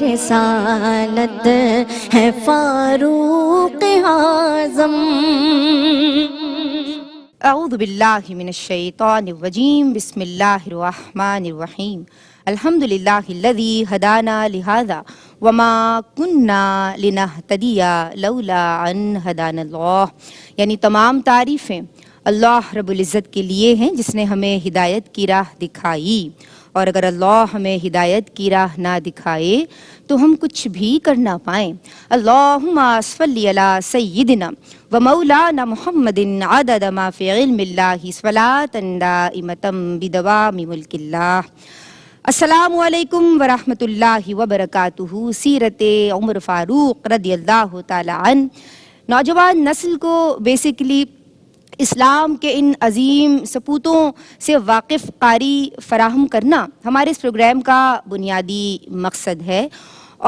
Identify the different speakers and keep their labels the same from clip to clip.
Speaker 1: رسالت ہے فاروق اعظم۔
Speaker 2: اعوذ باللہ من الشیطان الرجیم، بسم اللہ الرحمن الرحیم۔ الحمد للہ الذی ہدانا لہذا وما کننا لنہتدی لولا ان ہدانا اللہ، یعنی تمام تعریفیں اللہ رب العزت کے لیے ہیں جس نے ہمیں ہدایت کی راہ دکھائی، اور اگر اللہ ہمیں ہدایت کی راہ نہ دکھائے تو ہم کچھ بھی کر نہ پائیں۔ اللہم صلی علی سیدنا و مولانا محمد عدد ما فی علم اللہ صلاۃ دائمۃ بدوام ملک اللہ۔ السلام علیکم ورحمۃ اللہ وبرکاتہ۔ سیرت عمر فاروق رضی اللہ تعالی عنہ۔ نوجوان نسل کو بیسیکلی اسلام کے ان عظیم سپوتوں سے واقف قاری فراہم کرنا ہمارے اس پروگرام کا بنیادی مقصد ہے،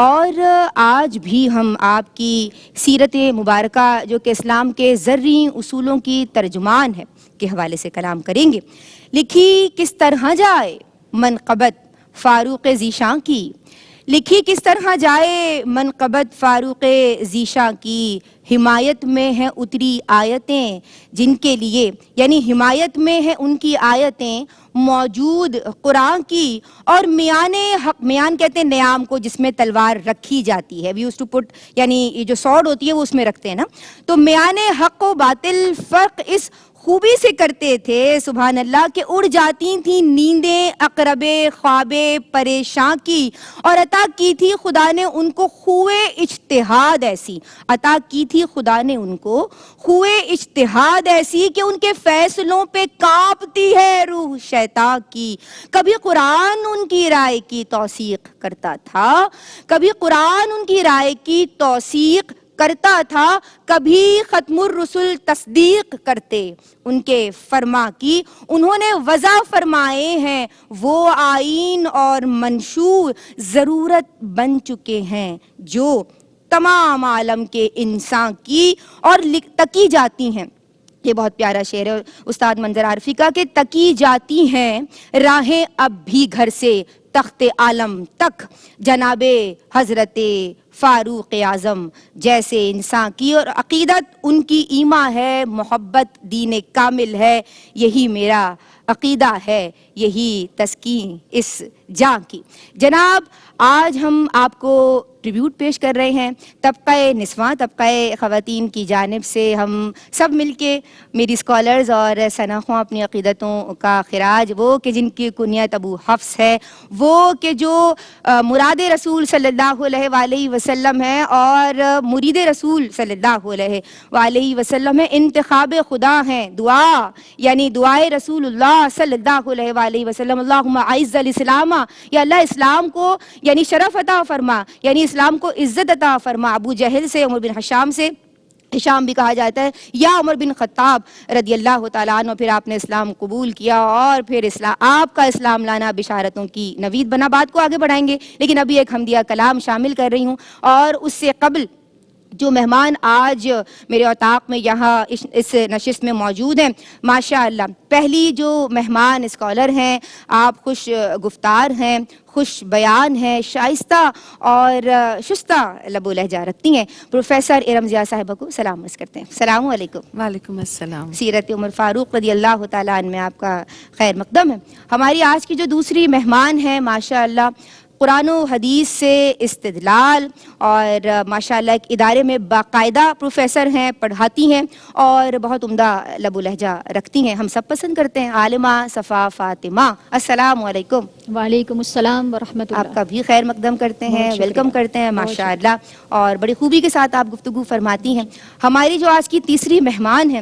Speaker 2: اور آج بھی ہم آپ کی سیرت مبارکہ جو کہ اسلام کے زرعی اصولوں کی ترجمان ہے کے حوالے سے کلام کریں گے۔ لکھی کس طرح جائے منقبت فاروق ذیشاں کی، لکھی کس طرح جائے منقبت فاروق ذیشاں کی، حمایت میں ہیں اتری آیتیں جن کے لیے، یعنی حمایت میں ہیں ان کی آیتیں موجود قرآن کی، اور میان حق، میان کہتے ہیں نیام کو جس میں تلوار رکھی جاتی ہے، وی یوزڈ ٹو پٹ، یعنی یہ جو سوڈ ہوتی ہے وہ اس میں رکھتے ہیں نا، تو میان حق و باطل فرق اس خوبی سے کرتے تھے سبحان اللہ کہ اڑ جاتی تھیں نیندیں اقرب خواب پریشاں کی، اور عطا کی تھی خدا نے ان کو خوئے اجتہاد ایسی، عطا کی تھی خدا نے ان کو خوئے اجتہاد ایسی کہ ان کے فیصلوں پہ کانپتی ہے روح شیطان کی۔ کبھی قرآن ان کی رائے کی توثیق کرتا تھا، کبھی قرآن ان کی رائے کی توثیق کرتا تھا، کبھی ختم الرسل تصدیق کرتے ان کے فرما کی۔ انہوں نے وضع فرمائے ہیں وہ آئین اور منشور ضرورت بن چکے ہیں جو تمام عالم کے انسان کی، اور تکی جاتی ہیں۔ یہ بہت پیارا شعر ہے استاد منظر عارفی کا کہ تکی جاتی ہیں راہیں اب بھی گھر سے تخت عالم تک، جناب حضرت فاروق اعظم جیسے انسان کی، اور عقیدت ان کی ایمان ہے، محبت دین کامل ہے، یہی میرا عقیدہ ہے، یہی تسکین اس جاں کی۔ جناب آج ہم آپ کو ٹریبیوٹ پیش کر رہے ہیں طبقہ نسواں، طبقہ خواتین کی جانب سے۔ ہم سب مل کے، میری اسکالرز اور ثنا خواں، اپنی عقیدتوں کا خراج، وہ کہ جن کی کنیت ابو حفص ہے، وہ کہ جو مراد رسول صلی اللہ علیہ وآلہ وسلم ہے اور مرید رسول صلی اللہ علیہ وآلہ وسلم ہے، انتخاب خدا ہیں، دعا یعنی دعائے رسول اللہ صلی اللہ علیہ وآلہ وسلم، اللہم اعز الاسلام، یا اللہ اسلام کو یعنی شرف عطا فرما، یعنی اسلام کو عزت عطا فرما۔ ابو جہل سے، عمر بن حشام سے، ہشام بھی کہا جاتا ہے، یا عمر بن خطاب رضی اللہ تعالیٰ عنہ، پھر آپ نے اسلام قبول کیا، اور پھر اسلام، آپ کا اسلام لانا بشارتوں کی نوید بنا۔ بات کو آگے بڑھائیں گے، لیکن ابھی ایک حمدیہ کلام شامل کر رہی ہوں، اور اس سے قبل جو مہمان آج میرے اوطاق میں یہاں اس نشست میں موجود ہیں، ماشاءاللہ پہلی جو مہمان اسکالر ہیں، آپ خوش گفتار ہیں، خوش بیان ہیں، شائستہ اور شستہ لب و لہجہ رکھتی ہیں، پروفیسر ارم ضیاء صاحبہ کو سلام عرض کرتے ہیں۔ السلام علیکم۔
Speaker 3: وعلیکم السلام۔
Speaker 2: سیرت عمر فاروق رضی اللہ تعالیٰ عنہ میں آپ کا خیر مقدم ہے۔ ہماری آج کی جو دوسری مہمان ہیں، ماشاءاللہ قرآن و حدیث سے استدلال، اور ماشاءاللہ ایک ادارے میں باقاعدہ پروفیسر ہیں، پڑھاتی ہیں، اور بہت عمدہ لب و لہجہ رکھتی ہیں، ہم سب پسند کرتے ہیں، عالمہ صفا فاطمہ۔ السلام علیکم۔
Speaker 4: وعلیکم السلام ورحمۃ اللہ۔
Speaker 2: آپ کا بھی خیر مقدم کرتے ہیں، ویلکم کرتے ہیں ماشاءاللہ، اور بڑی خوبی کے ساتھ آپ گفتگو فرماتی ہیں۔ ہماری جو آج کی تیسری مہمان ہیں،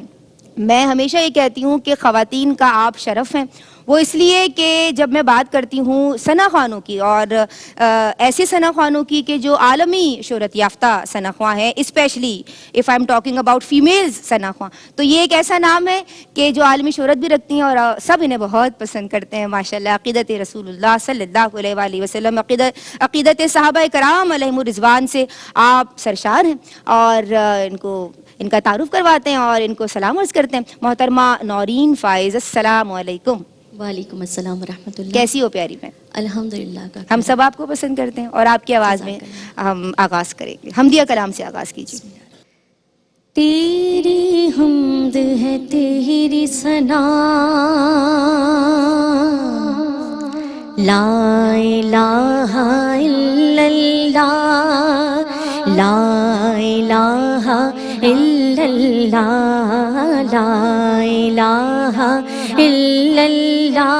Speaker 2: میں ہمیشہ یہ کہتی ہوں کہ خواتین کا آپ شرف ہیں، وہ اس لیے کہ جب میں بات کرتی ہوں ثنا خوانوں کی، اور ایسے ثنا خوانوں کی کہ جو عالمی شہرت یافتہ ثنا خواں ہیں، especially if I am talking about families ثنا خواں، تو یہ ایک ایسا نام ہے کہ جو عالمی شہرت بھی رکھتی ہیں اور سب انہیں بہت پسند کرتے ہیں ماشاءاللہ۔ عقیدت رسول اللہ صلی اللہ علیہ وآلہ وسلم، عقیدت صحابہ کرام علیہم الرضوان سے آپ سرشار ہیں، اور ان کا تعارف کرواتے ہیں اور ان کو سلام عرض کرتے ہیں۔ محترمہ نورین فائز، السلام علیکم۔
Speaker 1: وعلیکم السلام ورحمۃ اللہ.
Speaker 2: کیسی ہو پیاری بہن؟
Speaker 1: الحمدللہ کا
Speaker 2: ہم سب آپ کو پسند کرتے ہیں اور آپ کی آواز میں ہم آغاز کریں گے. حمدیہ کلام سے آغاز کیجیے.
Speaker 1: تیری حمد ہے تیری ثنا، لا الہ الا اللہ، لا الہ الا اللہ، لا الہ الا اللہ،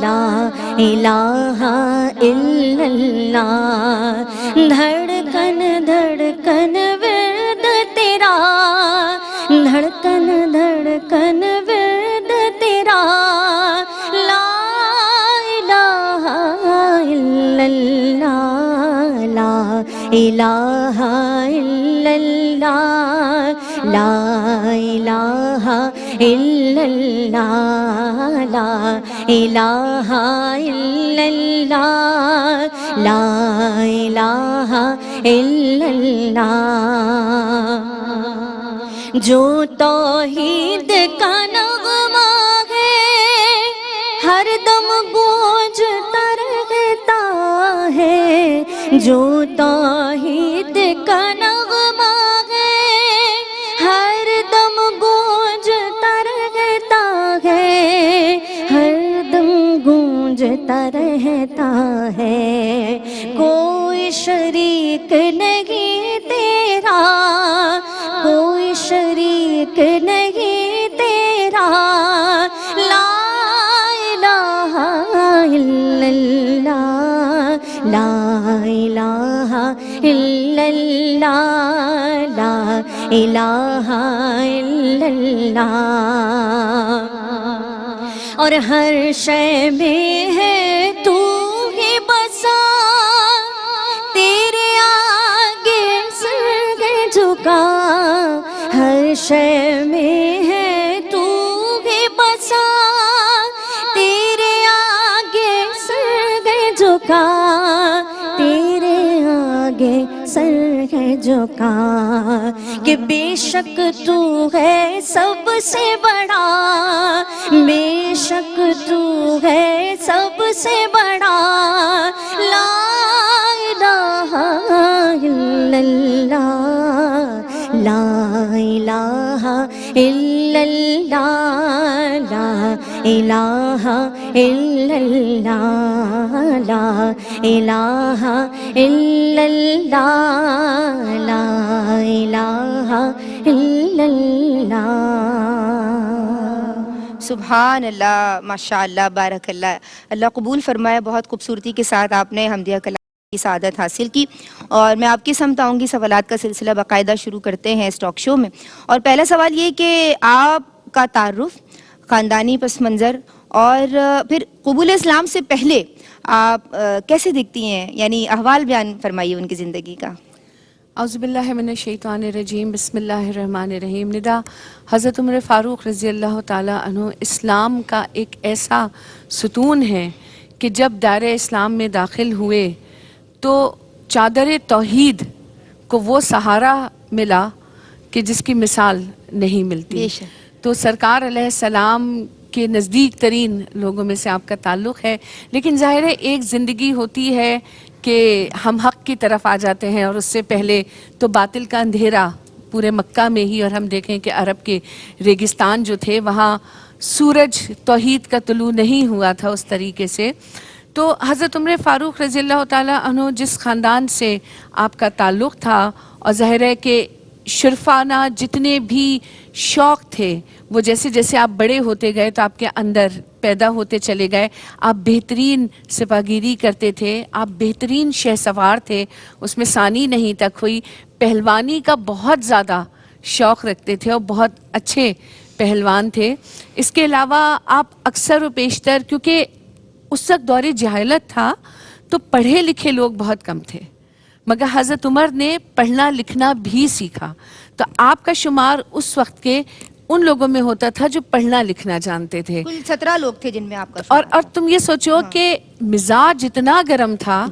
Speaker 1: لا الہ الا اللہ. دھڑکن دھڑکن ورد تیرا، دھڑکن دھڑکن ورد تیرا، لا الہ الا اللہ، لا الہ الا اللہ، لا الہ الا اللہ، لا الہ الا اللہ، لا الہ الا اللہ. جو توحید کا نغمہ ہے ہر دم گونجتا رہتا ہے، جو توحید کا نغمہ ہے ہر دم گونجتا رہتا ہے، ہر دم گونجتا رہتا ہے. کوئی شریک نہیں تیرا، کوئی شریک نہیں تیرا، لا الہ الا اللہ، لا الہ الا اللہ، لا الہ الا اللہ. اور ہر شے میں ہے تو ہی بسا، تیرے آگے سر ہے جھکا، ہر شے میں ہے تو ہی بسا، تیرے آگے سر ہے جھکا، تیرے آگے سر ہے جھکا. کہ بے شک تو ہے سب سے بڑا، بے شک تو ہے سب سے بڑا، لا الہ الا اللہ، لا الہ الا اللہ، لا الہ الا اللہ، لا الہ الا اللہ، لا الہ الا اللہ.
Speaker 2: سبحان اللہ، ماشاء اللہ، بارک اللہ. اللہ قبول فرمائے. بہت خوبصورتی کے ساتھ آپ نے حمدیہ کلام کی سعادت حاصل کی. اور میں آپ کی سمت آؤں گی. سوالات کا سلسلہ باقاعدہ شروع کرتے ہیں اس ٹاک شو میں. اور پہلا سوال یہ کہ آپ کا تعارف، خاندانی پس منظر، اور پھر قبول اسلام سے پہلے آپ کیسے دکھتی ہیں، یعنی احوال بیان فرمائیے ان کی زندگی کا.
Speaker 3: اعوذ باللہ من الشیطان الرجیم، بسم اللہ الرحمن الرحیم. ندا حضرت عمر فاروق رضی اللہ تعالیٰ عنہ اسلام کا ایک ایسا ستون ہے کہ جب دائرہ اسلام میں داخل ہوئے تو چادر توحید کو وہ سہارا ملا کہ جس کی مثال نہیں ملتی. تو سرکار علیہ السلام کے نزدیک ترین لوگوں میں سے آپ کا تعلق ہے. لیکن ظاہر ہے ایک زندگی ہوتی ہے کہ ہم حق کی طرف آ جاتے ہیں، اور اس سے پہلے تو باطل کا اندھیرا پورے مکہ میں ہی، اور ہم دیکھیں کہ عرب کے ریگستان جو تھے وہاں سورج توحید کا طلوع نہیں ہوا تھا اس طریقے سے. تو حضرت عمر فاروق رضی اللہ تعالیٰ عنہ جس خاندان سے آپ کا تعلق تھا، اور ظاہر ہے کہ شرفانہ جتنے بھی شوق تھے وہ جیسے جیسے آپ بڑے ہوتے گئے تو آپ کے اندر پیدا ہوتے چلے گئے. آپ بہترین سپاہگیری کرتے تھے، آپ بہترین شہ سوار تھے، اس میں ثانی نہیں تک ہوئی. پہلوانی کا بہت زیادہ شوق رکھتے تھے اور بہت اچھے پہلوان تھے. اس کے علاوہ آپ اکثر و بیشتر، کیونکہ اس وقت دور جہالت تھا تو پڑھے لکھے لوگ بہت کم تھے، مگر حضرت عمر نے پڑھنا لکھنا بھی سیکھا. تو آپ کا شمار اس وقت کے ان لوگوں میں ہوتا تھا جو پڑھنا لکھنا جانتے تھے.
Speaker 2: کل 17 لوگ تھے جن میں آپ کا
Speaker 3: اور تم یہ سوچو کہ مزاج اتنا گرم تھا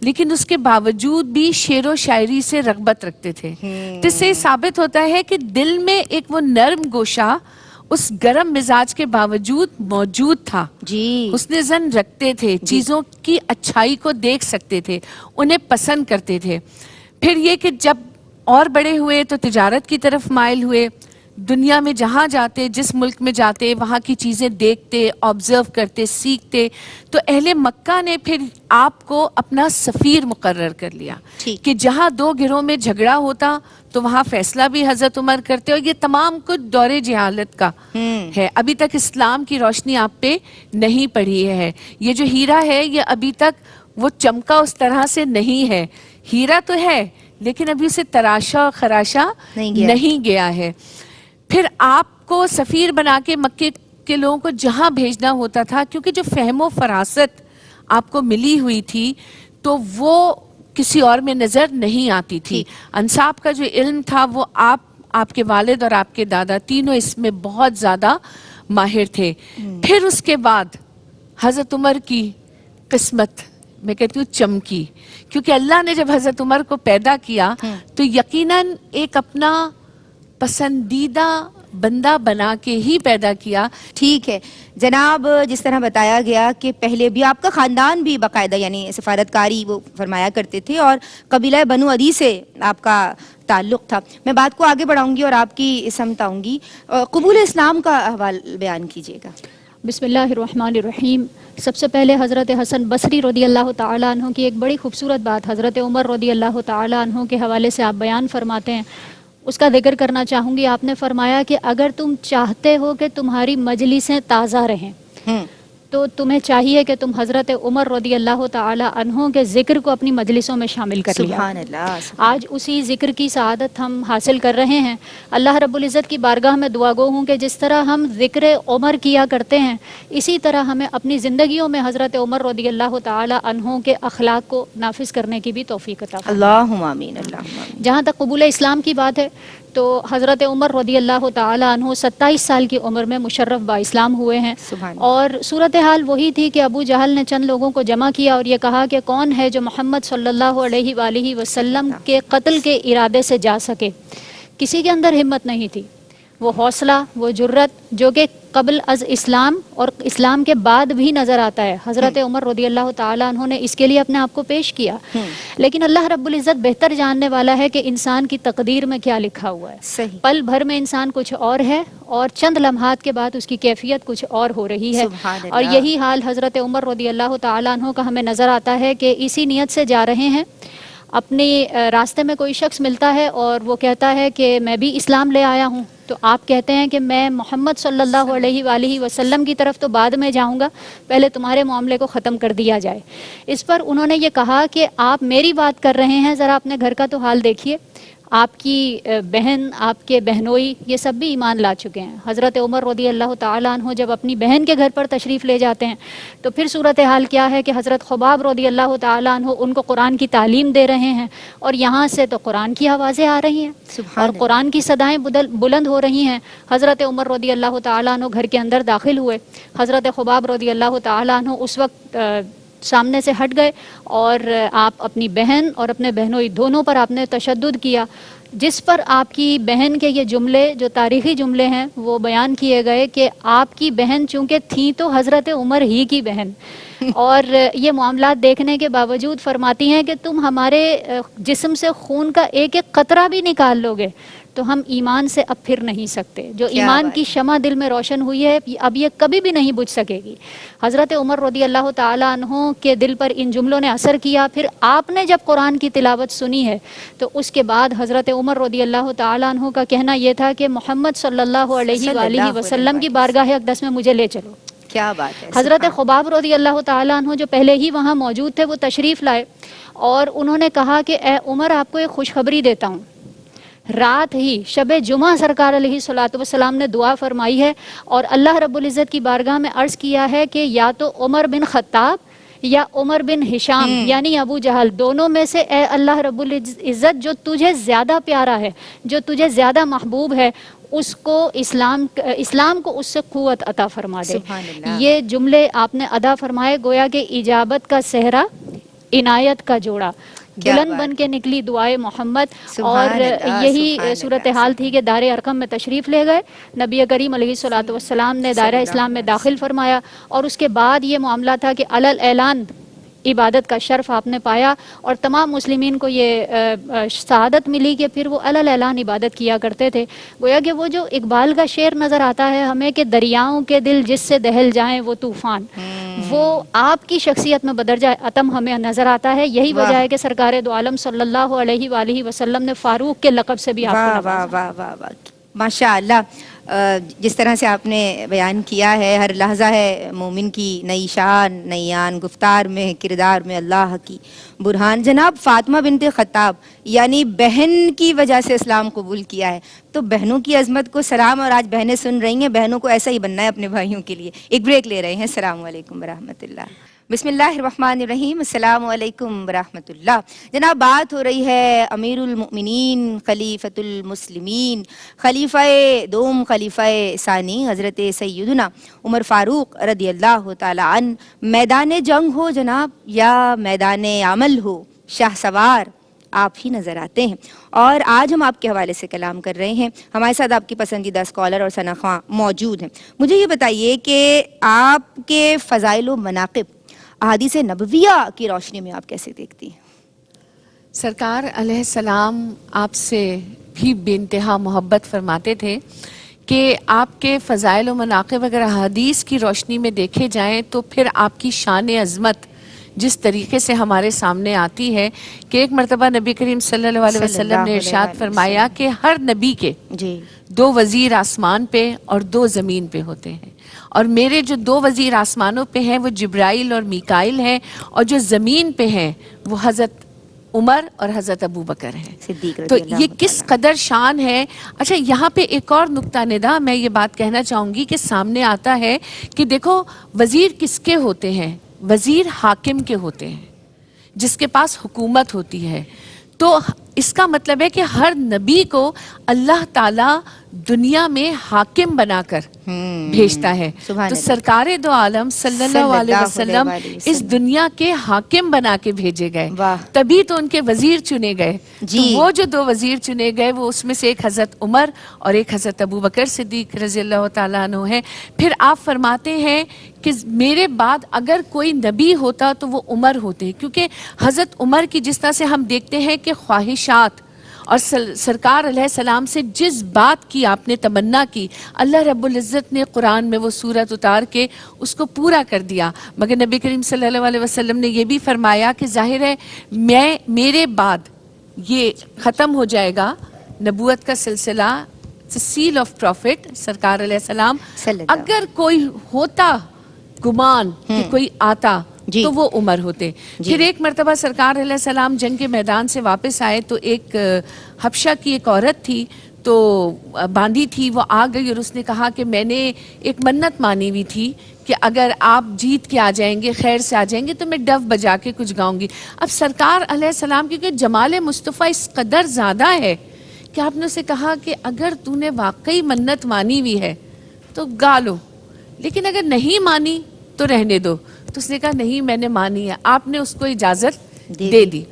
Speaker 3: لیکن اس کے باوجود بھی شعر و شاعری سے رغبت رکھتے تھے. جس سے ثابت ہوتا ہے کہ دل میں ایک وہ نرم گوشہ اس گرم مزاج کے باوجود موجود تھا.
Speaker 2: جی
Speaker 3: حسن زن رکھتے تھے, چیزوں کی اچھائی کو دیکھ سکتے تھے, انہیں پسند کرتے تھے. پھر یہ کہ جب اور بڑے ہوئے تو تجارت کی طرف مائل ہوئے. دنیا میں جہاں جاتے, جس ملک میں جاتے, وہاں کی چیزیں دیکھتے, آبزرو کرتے, سیکھتے. تو اہل مکہ نے پھر آپ کو اپنا سفیر مقرر کر لیا کہ جہاں دو گروہ میں جھگڑا ہوتا تو وہاں فیصلہ بھی حضرت عمر کرتے. اور یہ تمام کچھ دور جہالت کا ہے. ابھی تک اسلام کی روشنی آپ پہ نہیں پڑی ہے. یہ جو ہیرا ہے یہ ابھی تک وہ چمکا اس طرح سے نہیں ہے. ہیرا تو ہے لیکن ابھی اسے تراشا اور خراشا نہیں گیا ہے. پھر آپ کو سفیر بنا کے مکے کے لوگوں کو جہاں بھیجنا ہوتا تھا, کیونکہ جو فہم و فراست آپ کو ملی ہوئی تھی تو وہ کسی اور میں نظر نہیں آتی تھی. انصاب کا جو علم تھا وہ آپ کے والد اور آپ کے دادا تینوں اس میں بہت زیادہ ماہر تھے. پھر اس کے بعد حضرت عمر کی قسمت میں کہتی ہوں چمکی, کیونکہ اللہ نے جب حضرت عمر کو پیدا کیا تو یقیناً ایک اپنا پسندیدہ بندہ بنا کے ہی پیدا کیا.
Speaker 2: ٹھیک ہے جناب, جس طرح بتایا گیا کہ پہلے بھی آپ کا خاندان بھی باقاعدہ یعنی سفارتکاری وہ فرمایا کرتے تھے اور قبیلہ بنو عدی سے آپ کا تعلق تھا. میں بات کو آگے بڑھاؤں گی اور آپ کی سمت آؤں گی. قبول اسلام کا احوال بیان کیجیے گا.
Speaker 4: بسم اللہ الرحمن الرحیم. سب سے پہلے حضرت حسن بصری رضی اللہ تعالیٰ عنہ کی ایک بڑی خوبصورت بات حضرت عمر رضی اللہ تعالیٰ عنہ کے حوالے سے آپ بیان فرماتے ہیں, اس کا ذکر کرنا چاہوں گی. آپ نے فرمایا کہ اگر تم چاہتے ہو کہ تمہاری مجلسیں تازہ رہیں تو تمہیں چاہیے کہ تم حضرت عمر رضی اللہ تعالی عنہ کے ذکر کو اپنی مجلسوں میں شامل کر لیا.
Speaker 2: سبحان اللہ.
Speaker 4: آج اسی ذکر کی سعادت ہم حاصل کر رہے ہیں. اللہ رب العزت کی بارگاہ میں دعا گو ہوں کہ جس طرح ہم ذکر عمر کیا کرتے ہیں اسی طرح ہمیں اپنی زندگیوں میں حضرت عمر رضی اللہ تعالی عنہ کے اخلاق کو نافذ کرنے کی بھی توفیق عطا فرمائے.
Speaker 2: اللہم آمین. اللہم آمین.
Speaker 4: جہاں تک قبول اسلام کی بات ہے تو حضرت عمر رضی اللہ تعالی عنہ 27 سال کی عمر میں مشرف با اسلام ہوئے ہیں. اور صورتحال وہی تھی کہ ابو جہل نے چند لوگوں کو جمع کیا اور یہ کہا کہ کون ہے جو محمد صلی اللہ علیہ وآلہ وسلم کے قتل کے ارادے سے جا سکے. کسی کے اندر ہمت نہیں تھی. وہ حوصلہ, وہ جرت جو کہ قبل از اسلام اور اسلام کے بعد بھی نظر آتا ہے, حضرت عمر رضی اللہ تعالیٰ عنہ نے اس کے لیے اپنے آپ کو پیش کیا. لیکن اللہ رب العزت بہتر جاننے والا ہے کہ انسان کی تقدیر میں کیا لکھا ہوا ہے.
Speaker 2: صحیح.
Speaker 4: پل بھر میں انسان کچھ اور ہے اور چند لمحات کے بعد اس کی کیفیت کچھ اور ہو رہی ہے. اور یہی حال حضرت عمر رضی اللہ تعالیٰ عنہ کا ہمیں نظر آتا ہے کہ اسی نیت سے جا رہے ہیں. اپنے راستے میں کوئی شخص ملتا ہے اور وہ کہتا ہے کہ میں بھی اسلام لے آیا ہوں, تو آپ کہتے ہیں کہ میں محمد صلی اللہ علیہ وآلہ وسلم کی طرف تو بعد میں جاؤں گا, پہلے تمہارے معاملے کو ختم کر دیا جائے. اس پر انہوں نے یہ کہا کہ آپ میری بات کر رہے ہیں, ذرا اپنے گھر کا تو حال دیکھیے. آپ کی بہن, آپ کے بہنوئی, یہ سب بھی ایمان لا چکے ہیں. حضرت عمر رضی اللہ تعالیٰ عنہ جب اپنی بہن کے گھر پر تشریف لے جاتے ہیں تو پھر صورتحال کیا ہے کہ حضرت خباب رضی اللہ تعالیٰ عنہ ان کو قرآن کی تعلیم دے رہے ہیں اور یہاں سے تو قرآن کی آوازیں آ رہی ہیں اور قرآن کی صدائیں بلند ہو رہی ہیں. حضرت عمر رضی اللہ تعالیٰ عنہ گھر کے اندر داخل ہوئے. حضرت خباب رضی اللہ تعالیٰ عنہ اس وقت سامنے سے ہٹ گئے اور آپ اپنی بہن اور اپنے بہنوئی دونوں پر آپ نے تشدد کیا, جس پر آپ کی بہن کے یہ جملے جو تاریخی جملے ہیں وہ بیان کیے گئے کہ آپ کی بہن چونکہ تھیں تو حضرت عمر ہی کی بہن, اور یہ معاملات دیکھنے کے باوجود فرماتی ہیں کہ تم ہمارے جسم سے خون کا ایک ایک قطرہ بھی نکال لو گے تو ہم ایمان سے اب پھر نہیں سکتے. جو ایمان کی شمع دل میں روشن ہوئی ہے اب یہ کبھی بھی نہیں بجھ سکے گی. حضرت عمر رضی اللہ تعالیٰ عنہ کے دل پر ان جملوں نے اثر کیا. پھر آپ نے جب قرآن کی تلاوت سنی ہے تو اس کے بعد حضرت عمر رضی اللہ تعالیٰ عنہ کا کہنا یہ تھا کہ محمد صلی اللہ علیہ وآلہ وسلم کی بارگاہ اقدس میں مجھے لے چلو.
Speaker 2: کیا بات ہے.
Speaker 4: حضرت خباب رضی اللہ تعالیٰ عنہ جو پہلے ہی وہاں موجود تھے وہ تشریف لائے اور انہوں نے کہا کہ اے عمر, آپ کو ایک خوشخبری دیتا ہوں. رات ہی شب جمعہ سرکار علیہ الصلوۃ والسلام نے دعا فرمائی ہے اور اللہ رب العزت کی بارگاہ میں عرض کیا ہے کہ یا تو عمر بن خطاب یا عمر بن ہشام یعنی ابو جہل, دونوں میں سے اے اللہ رب العزت جو تجھے زیادہ پیارا ہے, جو تجھے زیادہ محبوب ہے, اس کو اسلام کو اس سے قوت عطا فرما دے. یہ جملے آپ نے ادا فرمائے, گویا کہ اجابت کا صحرا, عنایت کا جوڑا.
Speaker 2: کیا
Speaker 4: دلہن
Speaker 2: بات
Speaker 4: بن کے نکلی دعائے محمد.
Speaker 2: سبحان
Speaker 4: اور
Speaker 2: اللہ،
Speaker 4: یہی
Speaker 2: سبحان
Speaker 4: صورتحال تھی کہ دار ارقم میں تشریف لے گئے. نبی کریم علیہ الصلوۃ والسلام نے دائرہ اسلام میں داخل فرمایا، اور اس کے بعد یہ معاملہ تھا کہ علل اعلان عبادت کا شرف آپ نے پایا، اور تمام مسلمین کو یہ سعادت ملی کہ پھر وہ علل اعلان عبادت کیا کرتے تھے. گویا کہ وہ جو اقبال کا شعر نظر آتا ہے ہمیں کہ دریاؤں کے دل جس سے دہل جائیں وہ طوفان، وہ آپ کی شخصیت میں بدرجہ اتم ہمیں نظر آتا ہے. یہی وجہ ہے کہ سرکار دو عالم صلی اللہ علیہ وآلہ وسلم نے فاروق کے لقب سے بھی آپ کو
Speaker 2: واہ
Speaker 4: نوازا.
Speaker 2: واہ واہ واہ واہ، ماشاء اللہ. جس طرح سے آپ نے بیان کیا ہے، ہر لحظہ ہے مومن کی نئی شان، نئی آن، گفتار میں، کردار میں اللہ کی برہان. جناب فاطمہ بنت خطاب یعنی بہن کی وجہ سے اسلام قبول کیا ہے، تو بہنوں کی عظمت کو سلام. اور آج بہنیں سن رہی ہیں، بہنوں کو ایسا ہی بننا ہے اپنے بھائیوں کے لیے. ایک بریک لے رہے ہیں. السلام علیکم ورحمۃ اللہ. بسم اللہ الرحمن الرحیم. السلام علیکم ورحمۃ اللہ. جناب بات ہو رہی ہے امیر المؤمنین، خلیفۃ المسلمین، خلیفہ دوم، خلیفہ ثانی حضرت سیدنا عمر فاروق رضی اللہ تعالی عنہ. میدان جنگ ہو جناب یا میدان عمل ہو، شاہ سوار آپ ہی نظر آتے ہیں. اور آج ہم آپ کے حوالے سے کلام کر رہے ہیں. ہمارے ساتھ آپ کی پسندیدہ اسکالر اور ثنا خواں موجود ہیں. مجھے یہ بتائیے کہ آپ کے فضائل و مناقب احادیث نبویہ کی روشنی میں آپ کیسے دیکھتی ہیں؟
Speaker 3: سرکار علیہ السلام آپ سے بھی بے انتہا محبت فرماتے تھے کہ آپ کے فضائل و مناقب اگر حدیث کی روشنی میں دیکھے جائیں تو پھر آپ کی شان عظمت جس طریقے سے ہمارے سامنے آتی ہے کہ ایک مرتبہ نبی کریم صلی اللہ علیہ وسلم نے ارشاد فرمایا کہ ہر نبی کے
Speaker 2: جی
Speaker 3: 2 وزیر آسمان پہ اور 2 زمین پہ ہوتے ہیں، اور میرے جو 2 وزیر آسمانوں پہ ہیں وہ جبرائیل اور میکائیل ہیں، اور جو زمین پہ ہیں وہ حضرت عمر اور حضرت ابو بکر ہیں.
Speaker 2: صدیق رضی
Speaker 3: تو
Speaker 2: اللہ
Speaker 3: یہ کس قدر شان ہے. اچھا یہاں پہ ایک اور نقطہ ندا میں یہ بات کہنا چاہوں گی کہ سامنے آتا ہے کہ دیکھو وزیر کس کے ہوتے ہیں؟ وزیر حاکم کے ہوتے ہیں جس کے پاس حکومت ہوتی ہے. تو اس کا مطلب ہے کہ ہر نبی کو اللہ تعالیٰ دنیا میں حاکم بنا کر بھیجتا ہے. تو سرکار دو عالم صلی اللہ علیہ وسلم اس دنیا کے حاکم بنا کے بھیجے گئے، تبھی تو ان کے وزیر چنے گئے. تو وہ جو 2 وزیر چنے گئے وہ اس میں سے ایک حضرت عمر اور ایک حضرت ابو بکر صدیق رضی اللہ تعالیٰ عنہ ہیں. پھر آپ فرماتے ہیں کہ میرے بعد اگر کوئی نبی ہوتا تو وہ عمر ہوتے، کیونکہ حضرت عمر کی جس طرح سے ہم دیکھتے ہیں کہ خواہشات اور سرکار علیہ السلام سے جس بات کی آپ نے تمنا کی، اللہ رب العزت نے قرآن میں وہ سورت اتار کے اس کو پورا کر دیا. مگر نبی کریم صلی اللہ علیہ وسلم نے یہ بھی فرمایا کہ ظاہر ہے میرے بعد یہ ختم ہو جائے گا نبوت کا سلسلہ، سیل آف پروفٹ سرکار علیہ السلام. اگر کوئی ہوتا گمان کہ کوئی آتا تو وہ عمر ہوتے. پھر ایک مرتبہ سرکار علیہ السلام جنگ کے میدان سے واپس آئے تو ایک حبشہ کی ایک عورت تھی تو باندھی تھی، وہ آ گئی اور اس نے کہا کہ میں نے ایک منت مانی ہوئی تھی کہ اگر آپ جیت کے آ جائیں گے، خیر سے آ جائیں گے تو میں ڈف بجا کے کچھ گاؤں گی. اب سرکار علیہ السلام کیونکہ جمال مصطفیٰ اس قدر زیادہ ہے کہ آپ نے اسے کہا کہ اگر تو نے واقعی منت مانی ہوئی ہے تو گا لو، لیکن اگر نہیں مانی تو رہنے دو. تو اس نے کہا نہیں میں نے مانی ہے. آپ نے اس کو اجازت دے دی.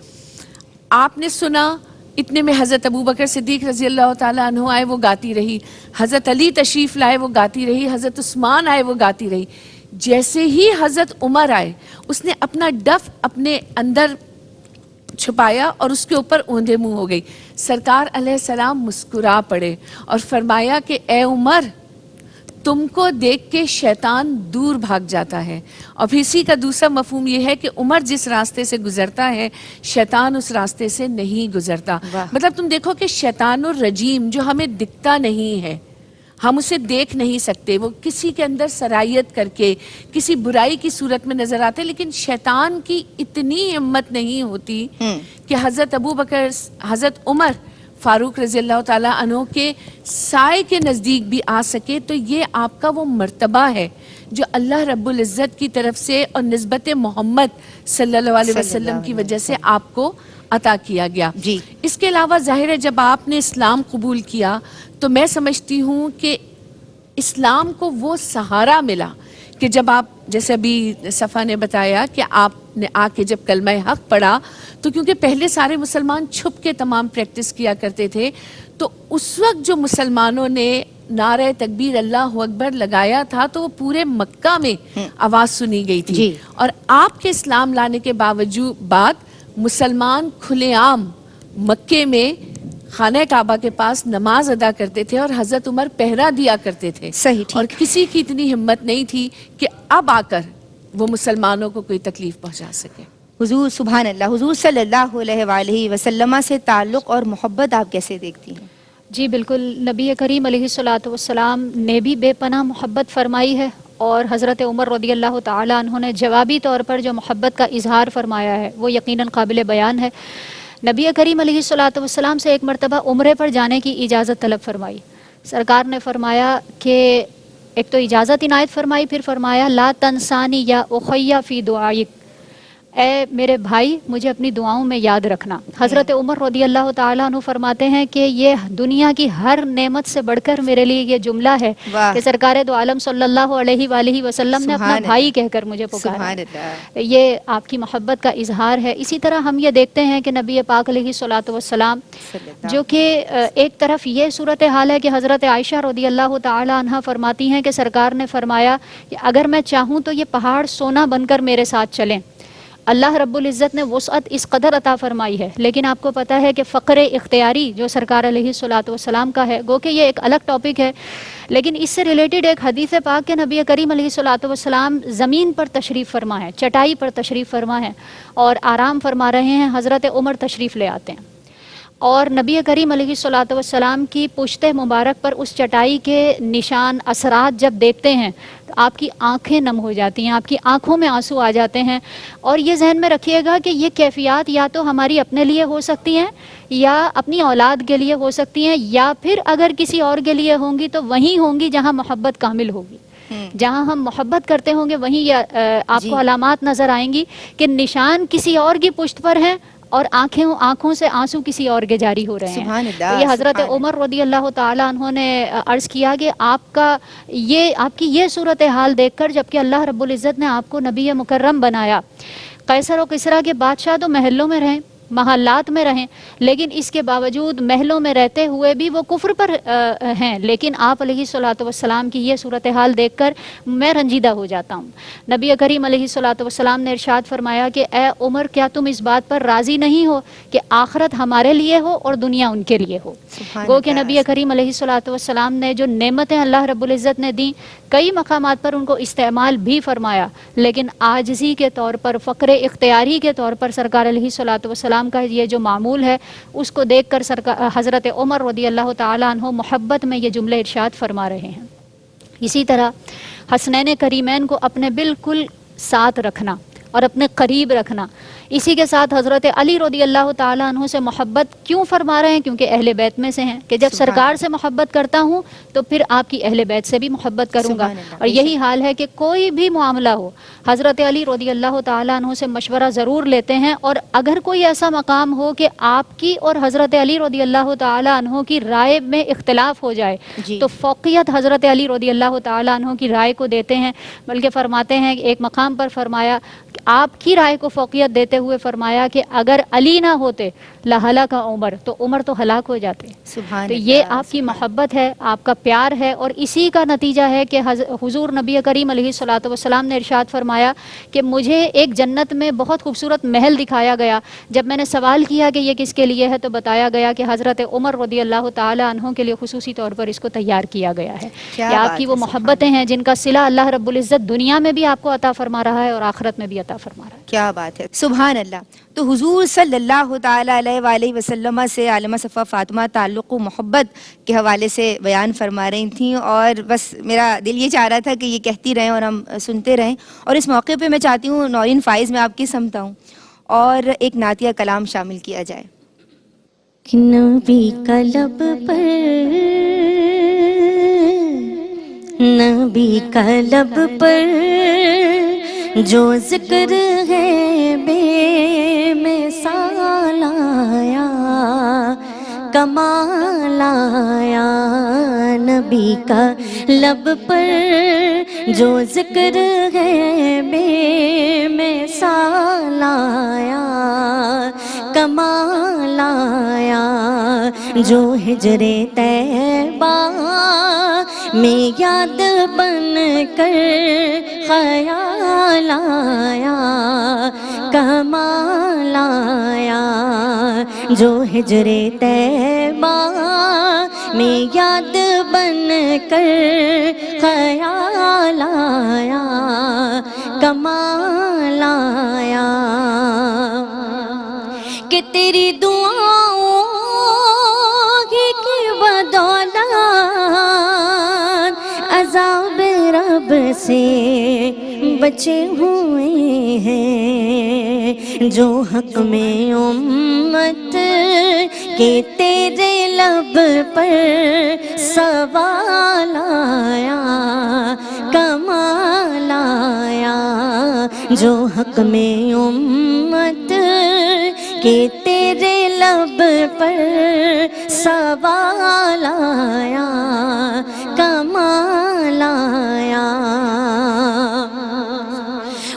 Speaker 3: آپ نے سنا، اتنے میں حضرت ابو بکر صدیق رضی اللہ تعالیٰ عنہ آئے، وہ گاتی رہی. حضرت علی تشریف لائے، وہ گاتی رہی. حضرت عثمان آئے، وہ گاتی رہی. جیسے ہی حضرت عمر آئے اس نے اپنا ڈف اپنے اندر چھپایا اور اس کے اوپر اوندھے منہ ہو گئی. سرکار علیہ السلام مسکرا پڑے اور فرمایا کہ اے عمر، تم کو دیکھ کے شیطان دور بھاگ جاتا ہے. اور پھر اسی کا دوسرا مفہوم یہ ہے کہ عمر جس راستے سے گزرتا ہے شیطان اس راستے سے نہیں گزرتا. مطلب تم دیکھو کہ شیطان الرجیم جو ہمیں دکھتا نہیں ہے، ہم اسے دیکھ نہیں سکتے، وہ کسی کے اندر سرایت کر کے کسی برائی کی صورت میں نظر آتے، لیکن شیطان کی اتنی ہمت نہیں ہوتی کہ حضرت ابو بکر، حضرت عمر فاروق رضی اللہ تعالیٰ عنہ کے سائے کے نزدیک بھی آ سکے. تو یہ آپ کا وہ مرتبہ ہے جو اللہ رب العزت کی طرف سے اور نسبت محمد صلی اللہ علیہ وسلم کی وجہ سے آپ کو عطا کیا گیا. اس کے علاوہ ظاہر ہے جب آپ نے اسلام قبول کیا تو میں سمجھتی ہوں کہ اسلام کو وہ سہارا ملا کہ جب آپ، جیسے ابھی صفا نے بتایا کہ آپ نے آ کے جب کلمہ حق پڑھا تو کیونکہ پہلے سارے مسلمان چھپ کے تمام پریکٹس کیا کرتے تھے، تو اس وقت جو مسلمانوں نے نعرہ تکبیر اللہ اکبر لگایا تھا تو وہ پورے مکہ میں آواز سنی گئی تھی
Speaker 2: جی.
Speaker 3: اور آپ کے اسلام لانے کے بعد مسلمان کھلے عام مکے میں خانہ کعبہ کے پاس نماز ادا کرتے تھے اور حضرت عمر پہرا دیا کرتے تھے.
Speaker 2: صحیح، ٹھیک.
Speaker 3: اور کسی کی اتنی ہمت نہیں تھی کہ اب آ کر وہ مسلمانوں کو کوئی تکلیف پہنچا سکے.
Speaker 2: حضور سبحان اللہ، حضور صلی اللہ علیہ وآلہ وسلم سے تعلق اور محبت آپ کیسے دیکھتی ہیں؟
Speaker 4: جی بالکل، نبی کریم علیہ الصلاۃ والسلام نے بھی بے پناہ محبت فرمائی ہے، اور حضرت عمر رضی اللہ تعالیٰ عنہ نے جوابی طور پر جو محبت کا اظہار فرمایا ہے وہ یقیناً قابل بیان ہے. نبی کریم علیہ الصلاۃ والسلام سے ایک مرتبہ عمرے پر جانے کی اجازت طلب فرمائی. سرکار نے فرمایا کہ ایک تو اجازت عنایت فرمائی، پھر فرمایا لا تنسانی یا اخیہ فی دعائک، اے میرے بھائی مجھے اپنی دعاؤں میں یاد رکھنا. حضرت عمر رضی اللہ تعالیٰ عنہ فرماتے ہیں کہ یہ دنیا کی ہر نعمت سے بڑھ کر میرے لیے یہ جملہ ہے کہ سرکار دو عالم صلی اللہ علیہ وآلہ وسلم نے اپنا بھائی کہہ کر مجھے پکارا. یہ آپ کی محبت کا اظہار ہے. اسی طرح ہم یہ دیکھتے ہیں کہ نبی پاک علیہ الصلاۃ والسلام جو کہ ایک طرف یہ صورتحال ہے کہ حضرت عائشہ رضی اللہ تعالیٰ عنہ فرماتی ہیں کہ سرکار نے فرمایا کہ اگر میں چاہوں تو یہ پہاڑ سونا بن کر میرے ساتھ چلیں. اللہ رب العزت نے وسعت اس قدر عطا فرمائی ہے، لیکن آپ کو پتہ ہے کہ فقر اختیاری جو سرکار علیہ الصلاۃ والسلام کا ہے، گو کہ یہ ایک الگ ٹاپک ہے، لیکن اس سے ریلیٹڈ ایک حدیث پاک کے نبی کریم علیہ الصلاۃ والسلام زمین پر تشریف فرما ہے، چٹائی پر تشریف فرما ہے اور آرام فرما رہے ہیں. حضرت عمر تشریف لے آتے ہیں اور نبی کریم علیہ الصلاۃ والسلام کی پشت مبارک پر اس چٹائی کے نشان اثرات جب دیکھتے ہیں تو آپ کی آنکھیں نم ہو جاتی ہیں، آپ کی آنکھوں میں آنسو آ جاتے ہیں. اور یہ ذہن میں رکھیے گا کہ یہ کیفیات یا تو ہماری اپنے لیے ہو سکتی ہیں یا اپنی اولاد کے لیے ہو سکتی ہیں، یا پھر اگر کسی اور کے لیے ہوں گی تو وہیں ہوں گی جہاں محبت کامل ہوگی. جہاں ہم محبت کرتے ہوں گے وہیں آپ کو علامات نظر آئیں گی کہ نشان کسی اور کی پشت پر ہیں اور آنکھوں سے آنسو کسی اور کے جاری ہو رہے ہیں. تو یہ حضرت عمر رضی اللہ تعالیٰ عنہ نے عرض کیا کہ آپ کی یہ صورتحال دیکھ کر، جبکہ اللہ رب العزت نے آپ کو نبی مکرم بنایا، قیصر و کسریٰ کے بادشاہ تو محلوں میں رہیں، محلات میں رہیں، لیکن اس کے باوجود محلوں میں رہتے ہوئے بھی وہ کفر پر ہیں. لیکن آپ علیہ الصلاۃ والسلام کی یہ صورتحال دیکھ کر میں رنجیدہ ہو جاتا ہوں. نبی کریم علیہ الصلاۃ والسلام نے ارشاد فرمایا کہ اے عمر، کیا تم اس بات پر راضی نہیں ہو کہ آخرت ہمارے لیے ہو اور دنیا ان کے لیے ہو؟ گو کہ نبی کریم علیہ الصلاۃ والسلام نے جو نعمتیں اللہ رب العزت نے دیں، کئی مقامات پر ان کو استعمال بھی فرمایا، لیکن عاجزی کے طور پر، فقر اختیاری کے طور پر سرکار علیہ الصلاۃ والسلام کا یہ جو معمول ہے اس کو دیکھ کر حضرت عمر رضی اللہ تعالیٰ عنہ محبت میں یہ جملے ارشاد فرما رہے ہیں. اسی طرح حسنین کریمین کو اپنے بالکل ساتھ رکھنا اور اپنے قریب رکھنا. اسی کے ساتھ حضرت علی رضی اللہ تعالیٰ عنہ سے محبت کیوں فرما رہے ہیں؟ کیونکہ اہل بیت میں سے ہیں کہ جب سرکار سے محبت کرتا ہوں تو پھر آپ کی اہل بیت سے بھی محبت کروں گا. اور یہی حال ہے کہ کوئی بھی معاملہ ہو حضرت علی رضی اللہ تعالیٰ عنہ سے مشورہ ضرور لیتے ہیں، اور اگر کوئی ایسا مقام ہو کہ آپ کی اور حضرت علی رضی اللہ تعالیٰ عنہ کی رائے میں اختلاف ہو جائے تو فوقیت حضرت علی رضی اللہ تعالیٰ عنہ کی رائے کو دیتے ہیں. بلکہ فرماتے ہیں کہ ایک مقام پر فرمایا، آپ کی رائے کو فوقیت دیتے ہوئے فرمایا کہ اگر علی نہ ہوتے لہلاک عمر، تو عمر تو ہلاک ہو جاتے. تو یہ آپ کی محبت ہے، آپ کا پیار ہے، اور اسی کا نتیجہ ہے کہ حضور نبی کریم علیہ الصلاۃ والسلام نے ارشاد فرمایا کہ مجھے ایک جنت میں بہت خوبصورت محل دکھایا گیا. جب میں نے سوال کیا کہ یہ کس کے لیے ہے تو بتایا گیا کہ حضرت عمر رضی اللہ تعالیٰ عنہ کے لیے خصوصی طور پر اس کو تیار کیا گیا ہے. یہ آپ کی وہ محبتیں ہیں جن کا صلہ اللہ رب العزت دنیا میں بھی آپ کو عطا فرما رہا ہے اور آخرت میں بھی عطا فرما رہا ہے.
Speaker 2: کیا بات ہے، سبحان اللہ. تو حضور صلی اللہ تعالیٰ علیہ وآلہ وسلم سے عالمہ صفا فاطمہ تعلق و محبت کے حوالے سے بیان فرما رہی تھیں، اور بس میرا دل یہ چاہ رہا تھا کہ یہ کہتی رہیں اور ہم سنتے رہیں. اور اس موقع پہ میں چاہتی ہوں نورین فائز میں آپ کی سمت آؤں اور ایک نعتیہ کلام شامل کیا جائے.
Speaker 1: نبی کا لب پر، نبی کا لب پر جو ذکر ہے بے مثال آیا، کمال آیا. نبی کا لب پر جو ذکر ہے بے مثال آیا کمال آیا جو ہجر طیبہ میں یاد بن کر خیال آیا کمال آیا جو ہجر طیبہ میں یاد بن کر خیال آیا کمال آیا کہ تیری دعاؤں کی بدولت عذاب رب سے بچے ہوئے ہیں جو حق میں امت کہ تیرے لب پر سوال آیا کمال آیا جو حق میں امت کہ تیرے لب پر سوال آیا کمال آیا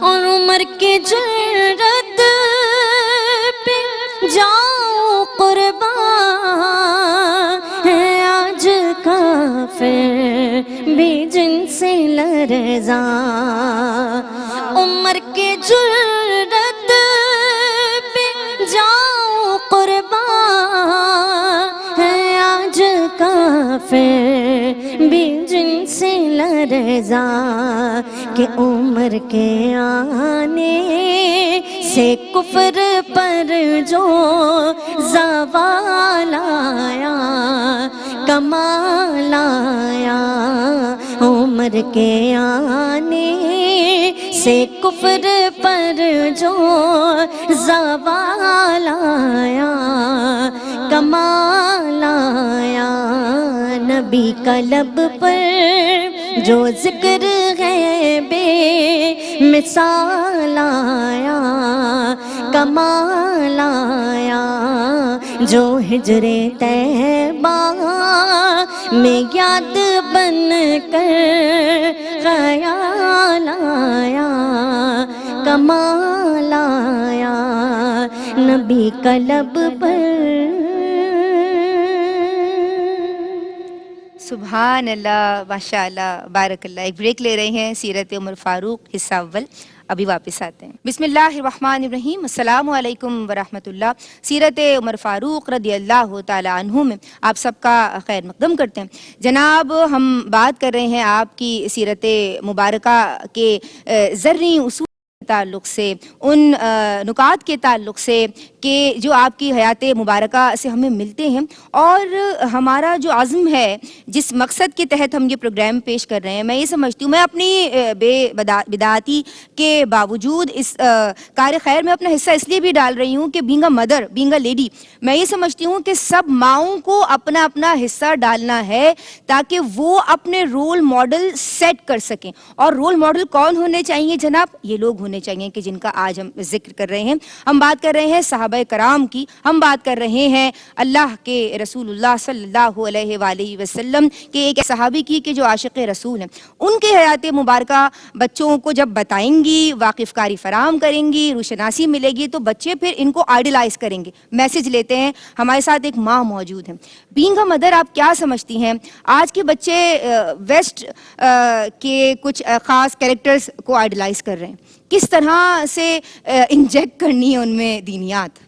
Speaker 1: اور عمر کے جرت پہ جاؤ قربان ہے آج کافر بھی جن سے لرزاں عمر کے جرت پہ جاؤ قربان ہے آج کافر بھی جن سے لرزاں کہ عمر کے آنے سے کفر پر جو زوال آیا کمال آیا عمر کے آنے سے کفر پر جو زوال آیا کمال آیا نبی کا لب پر جو ذکر ہے بے مثال آیا کمال آیا جو ہجر طیبہ میں یاد بن کر خیال آیا کمال آیا نبی کا لب پر
Speaker 2: سبحان اللہ ماشاء اللہ بارک اللہ. ایک بریک لے رہے ہیں. سیرت عمر فاروق حصہ اول ابھی واپس آتے ہیں. بسم اللہ الرحمن الرحیم. السلام علیکم ورحمۃ اللہ. سیرت عمر فاروق رضی اللہ تعالی عنہ میں آپ سب کا خیر مقدم کرتے ہیں. جناب ہم بات کر رہے ہیں آپ کی سیرت مبارکہ کے زرعی اصول تعلق سے ان نکات کے تعلق سے کہ جو آپ کی حیات مبارکہ سے ہمیں ملتے ہیں اور ہمارا جو عزم ہے جس مقصد کے تحت ہم یہ پروگرام پیش کر رہے ہیں میں یہ سمجھتی ہوں میں اپنی بے بدعاتی کے باوجود اس کار خیر میں اپنا حصہ اس لیے بھی ڈال رہی ہوں کہ being a mother being a lady میں یہ سمجھتی ہوں کہ سب ماؤں کو اپنا اپنا حصہ ڈالنا ہے تاکہ وہ اپنے رول ماڈل سیٹ کر سکیں. اور رول ماڈل کون ہونے چاہیے جناب؟ یہ لوگ ہونے چاہیے کہ جن کا آج ہم ذکر کر رہے ہیں. ہم بات کر رہے ہیں صحابہ کرام کی, ہم بات کر رہے ہیں اللہ کے رسول اللہ صلی اللہ علیہ وآلہ وسلم کے ایک صحابی کی کہ جو عاشق رسول ہیں. ان کے حیات مبارکہ بچوں کو جب بتائیں گی, واقف کاری فراہم کریں گی, روشناسی ملے گی تو بچے پھر ان کو آئیڈلائز کریں گے, میسج لیتے ہیں. ہمارے ساتھ ایک ماں موجود ہے. بینگ اے مدر آپ کیا سمجھتی ہیں آج کے بچے ویسٹ کے کچھ خاص کیریکٹرز کو آئیڈلائز کر رہے ہیں, کس طرح سے انجیکٹ کرنی ہے ان میں دینیات؟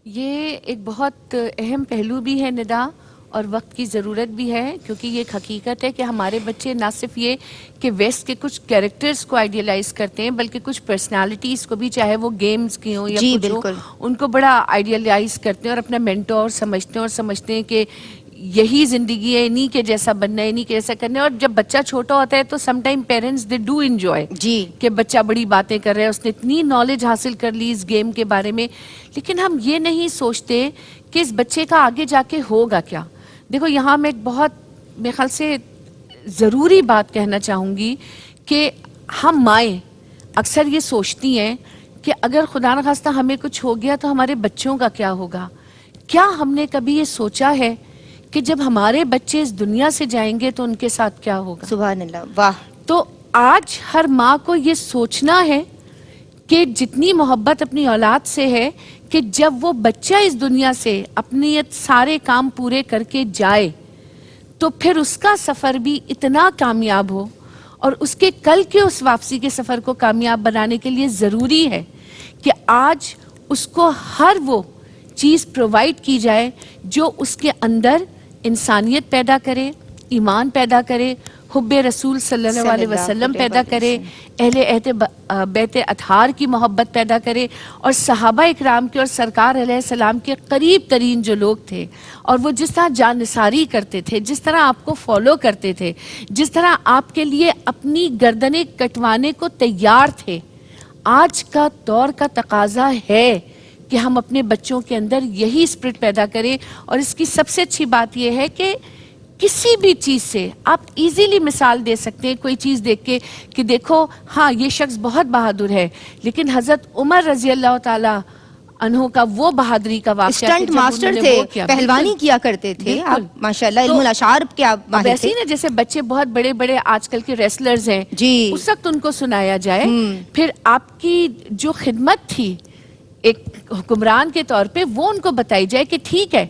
Speaker 3: یہ ایک بہت اہم پہلو بھی ہے ندا, اور وقت کی ضرورت بھی ہے, کیونکہ یہ ایک حقیقت ہے کہ ہمارے بچے نہ صرف یہ کہ ویسٹ کے کچھ کیریکٹرز کو آئیڈیلائز کرتے ہیں بلکہ کچھ پرسنالٹیز کو بھی, چاہے وہ گیمز کی ہوں یا کچھ ہوں, ان کو بڑا آئیڈیلائز کرتے ہیں اور اپنا مینٹور سمجھتے ہیں اور سمجھتے ہیں کہ یہی زندگی ہے, انہی کے جیسا بننا ہے, انہی کے جیسا کرنا ہے. اور جب بچہ چھوٹا ہوتا ہے تو some time parents they do enjoy کہ بچہ بڑی باتیں کر رہا ہے, اس نے اتنی نالج حاصل کر لی اس گیم کے بارے میں, لیکن ہم یہ نہیں سوچتے کہ اس بچے کا آگے جا کے ہوگا کیا. دیکھو یہاں میں ایک بہت میرے خیال سے ضروری بات کہنا چاہوں گی کہ ہم مائیں اکثر یہ سوچتی ہیں کہ اگر خدا نخواستہ ہمیں کچھ ہو گیا تو ہمارے بچوں کا کیا ہوگا. کیا ہم نے کبھی یہ سوچا ہے کہ جب ہمارے بچے اس دنیا سے جائیں گے تو ان کے ساتھ کیا ہوگا.
Speaker 2: سبحان اللہ. واہ.
Speaker 3: تو آج ہر ماں کو یہ سوچنا ہے کہ جتنی محبت اپنی اولاد سے ہے کہ جب وہ بچہ اس دنیا سے اپنی سارے کام پورے کر کے جائے تو پھر اس کا سفر بھی اتنا کامیاب ہو, اور اس کے کل کے اس واپسی کے سفر کو کامیاب بنانے کے لیے ضروری ہے کہ آج اس کو ہر وہ چیز پرووائڈ کی جائے جو اس کے اندر انسانیت پیدا کرے, ایمان پیدا کرے, حب رسول صلی اللہ علیہ وسلم پیدا کرے, اہل بیت اطہار کی محبت پیدا کرے, اور صحابہ اکرام کے اور سرکار علیہ السلام کے قریب ترین جو لوگ تھے اور وہ جس طرح جانثاری کرتے تھے, جس طرح آپ کو فالو کرتے تھے, جس طرح آپ کے لیے اپنی گردنیں کٹوانے کو تیار تھے. آج کا دور کا تقاضا ہے کہ ہم اپنے بچوں کے اندر یہی اسپرٹ پیدا کریں. اور اس کی سب سے اچھی بات یہ ہے کہ کسی بھی چیز سے آپ ایزیلی مثال دے سکتے ہیں, کوئی چیز دیکھ کے کہ دیکھو ہاں یہ شخص بہت بہادر ہے, لیکن حضرت عمر رضی اللہ تعالی عنہ کا وہ بہادری کا واقعہ,
Speaker 2: اسٹنٹ ماسٹر تھے, پہلوانی کیا کرتے تھے آپ, ماشاءاللہ علم الاشعار کے آپ ماہر تھے.
Speaker 3: ویسے ہی نا جیسے بچے بہت بڑے بڑے آج کل کے ریسلرز ہیں, اس وقت ان کو سنایا جائے. پھر آپ کی جو خدمت تھی ایک حکمران کے طور پہ وہ ان کو بتائی جائے کہ ٹھیک ہے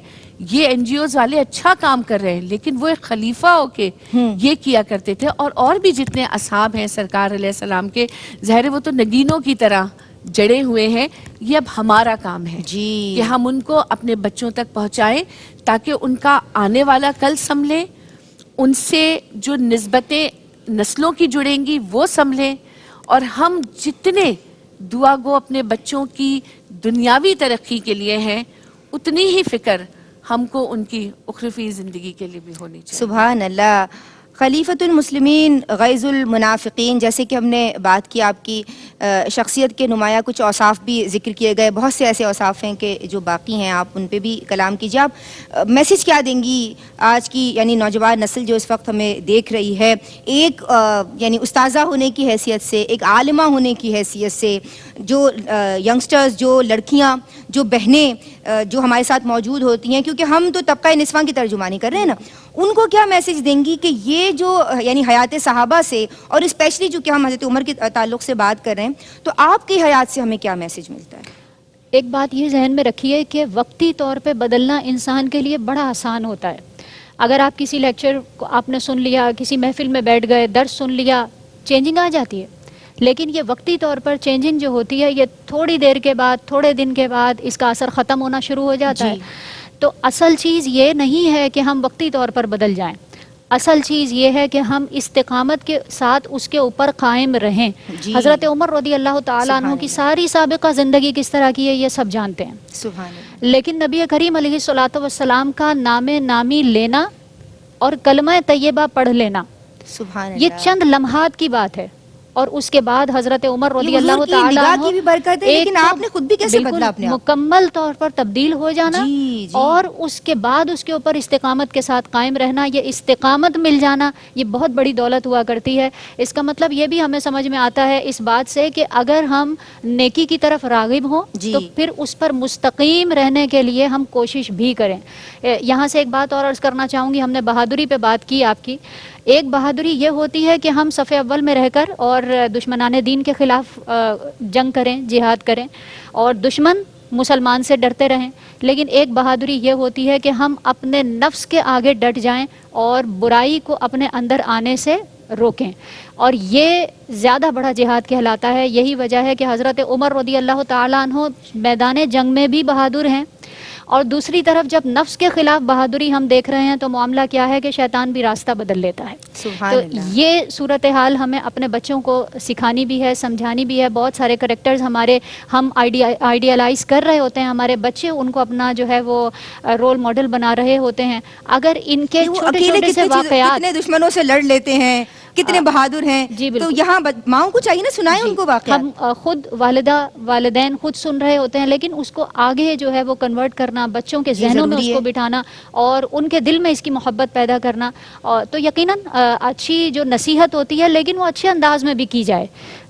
Speaker 3: یہ این جی اوز والے اچھا کام کر رہے ہیں, لیکن وہ ایک خلیفہ ہو کے یہ کیا کرتے تھے. اور بھی جتنے اصحاب ہیں سرکار علیہ السلام کے, ظاہر وہ تو نگینوں کی طرح جڑے ہوئے ہیں. یہ اب ہمارا کام ہے کہ ہم ان کو اپنے بچوں تک پہنچائیں تاکہ ان کا آنے والا کل سنبھلے, ان سے جو نسبتیں نسلوں کی جڑیں گی وہ سنبھلیں, اور ہم جتنے دعا گو اپنے بچوں کی دنیاوی ترقی کے لیے ہیں اتنی ہی فکر ہم کو ان کی اخروی زندگی کے لیے بھی ہونی چاہیے.
Speaker 2: سبحان اللہ. خلیفۃ المسلمین غیظ المنافقین, جیسے کہ ہم نے بات کی آپ کی شخصیت کے نمایاں کچھ اوصاف بھی ذکر کیے گئے, بہت سے ایسے اوصاف ہیں کہ جو باقی ہیں, آپ ان پہ بھی کلام کیجیے. آپ میسج کیا دیں گی آج کی یعنی نوجوان نسل جو اس وقت ہمیں دیکھ رہی ہے, ایک یعنی استاذہ ہونے کی حیثیت سے, ایک عالمہ ہونے کی حیثیت سے, جو ینگسٹرز, جو لڑکیاں, جو بہنیں جو ہمارے ساتھ موجود ہوتی ہیں, کیونکہ ہم تو طبقہ نسواں کی ترجمانی کر رہے ہیں نا, ان کو کیا میسج دیں گی کہ یہ جو یعنی حیات صحابہ سے, اور اسپیشلی جو کہ ہم حضرت عمر کے تعلق سے بات کر رہے ہیں, تو آپ کی حیات سے ہمیں کیا میسج ملتا ہے؟
Speaker 4: ایک بات یہ ذہن میں رکھیے کہ وقتی طور پہ بدلنا انسان کے لیے بڑا آسان ہوتا ہے. اگر آپ کسی لیکچر کو آپ نے سن لیا, کسی محفل میں بیٹھ گئے, درس سن لیا, چینجنگ آ جاتی ہے. لیکن یہ وقتی طور پر چینجنگ جو ہوتی ہے یہ تھوڑی دیر کے بعد, تھوڑے دن کے بعد اس کا اثر ختم ہونا شروع ہو جاتا ہے. تو اصل چیز یہ نہیں ہے کہ ہم وقتی طور پر بدل جائیں, اصل چیز یہ ہے کہ ہم استقامت کے ساتھ اس کے اوپر قائم رہیں. حضرت عمر رضی اللہ تعالیٰ عنہ کی ساری سابقہ زندگی کس طرح کی ہے یہ سب جانتے ہیں.
Speaker 2: سبحان اللہ.
Speaker 4: لیکن نبی کریم علیہ الصلوۃ والسلام کا نام نامی لینا اور کلمہ طیبہ پڑھ لینا,
Speaker 2: سبحان
Speaker 4: یہ
Speaker 2: اللہ.
Speaker 4: چند لمحات کی بات ہے. اور اس کے بعد حضرت عمر رضی
Speaker 2: یہ
Speaker 4: اللہ
Speaker 2: حضور کی
Speaker 4: تعالیٰ
Speaker 2: نگاہ
Speaker 4: عنہ
Speaker 2: کی بھی برکت ہے, لیکن آپ نے خود بھی کیسے بدلا اپنے آپ؟
Speaker 4: مکمل طور پر تبدیل ہو جانا, اور اس کے بعد اس کے اوپر استقامت کے ساتھ قائم رہنا. یہ استقامت مل جانا یہ بہت بڑی دولت ہوا کرتی ہے. اس کا مطلب یہ بھی ہمیں سمجھ میں آتا ہے اس بات سے کہ اگر ہم نیکی کی طرف راغب ہوں تو پھر اس پر مستقیم رہنے کے لیے ہم کوشش بھی کریں. یہاں سے ایک بات اور عرض کرنا چاہوں گی, ہم نے بہادری پہ بات کی آپ کی. ایک بہادری یہ ہوتی ہے کہ ہم صف اول میں رہ کر اور دشمنان دین کے خلاف جنگ کریں, جہاد کریں, اور دشمن مسلمان سے ڈرتے رہیں. لیکن ایک بہادری یہ ہوتی ہے کہ ہم اپنے نفس کے آگے ڈٹ جائیں اور برائی کو اپنے اندر آنے سے روکیں, اور یہ زیادہ بڑا جہاد کہلاتا ہے. یہی وجہ ہے کہ حضرت عمر رضی اللہ تعالیٰ عنہ میدان جنگ میں بھی بہادر ہیں, اور دوسری طرف جب نفس کے خلاف بہادری ہم دیکھ رہے ہیں تو معاملہ کیا ہے کہ شیطان بھی راستہ بدل لیتا ہے. تو یہ صورتحال ہمیں اپنے بچوں کو سکھانی بھی ہے, سمجھانی بھی ہے. بہت سارے کریکٹرز ہمارے ہم آئیڈیالائز کر رہے ہوتے ہیں, ہمارے بچے ان کو اپنا جو ہے وہ رول ماڈل بنا رہے ہوتے ہیں. اگر ان کے چھوٹے چھوٹے سے واقعات,
Speaker 2: کتنے دشمنوں سے لڑ لیتے ہیں, کتنے بہادر ہیں, تو یہاں ماؤں کو چاہیے نا سنائیں ان کو واقعات.
Speaker 4: ہم خود والدہ والدین خود سن رہے ہوتے ہیں, لیکن اس کو آگے جو ہے وہ کنورٹ کرنا, بچوں کے ذہنوں میں اس کو بٹھانا اور ان کے دل میں اس کی محبت پیدا کرنا. تو یقیناً اچھی جو نصیحت ہوتی ہے لیکن وہ اچھے انداز میں بھی کی جائے.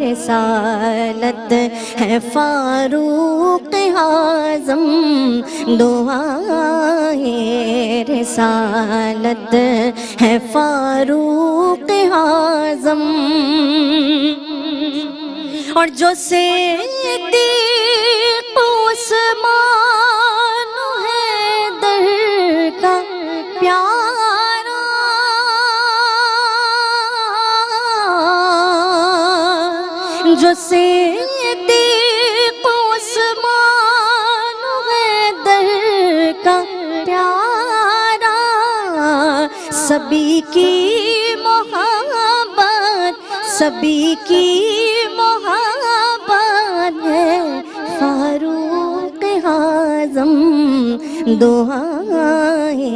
Speaker 1: رسالت ہے فاروق اعظم، دعائے رسالت ہے فاروق اعظم، اور جو صدیق عثمان حیدر کا پیارا، جو صدیق عثمان حیدر کا پیارا، سبھی کی محبت، سبھی کی محبت ہے فاروق اعظم، دعائے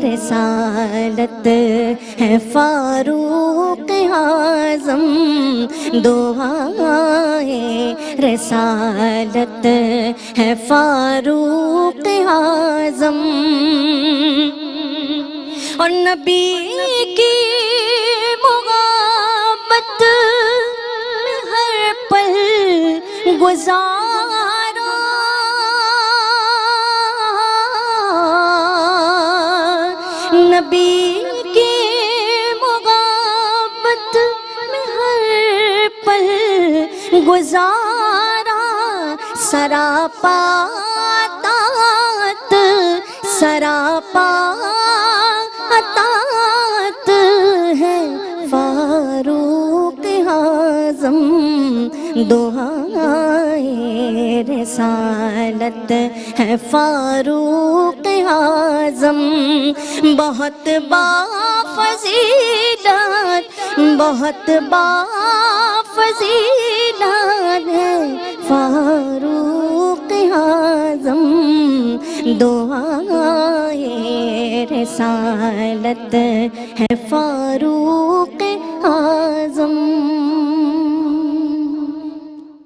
Speaker 1: رسالت ہے فاروق اعظم، دعائے رسالت ہے فاروق اعظم، اور نبی کی محبت میں ہر پل گزارا، نبی کی محبت میں ہر پل گزارا، سراپا اطاعت، سراپا اطاعت ہے فاروق اعظم، دعائے رسالت ہے فاروق اعظم، بہت بافضیلت، بہت بافضیلت ہے فاروق اعظم، دعائے رسالت ہے فاروق اعظم۔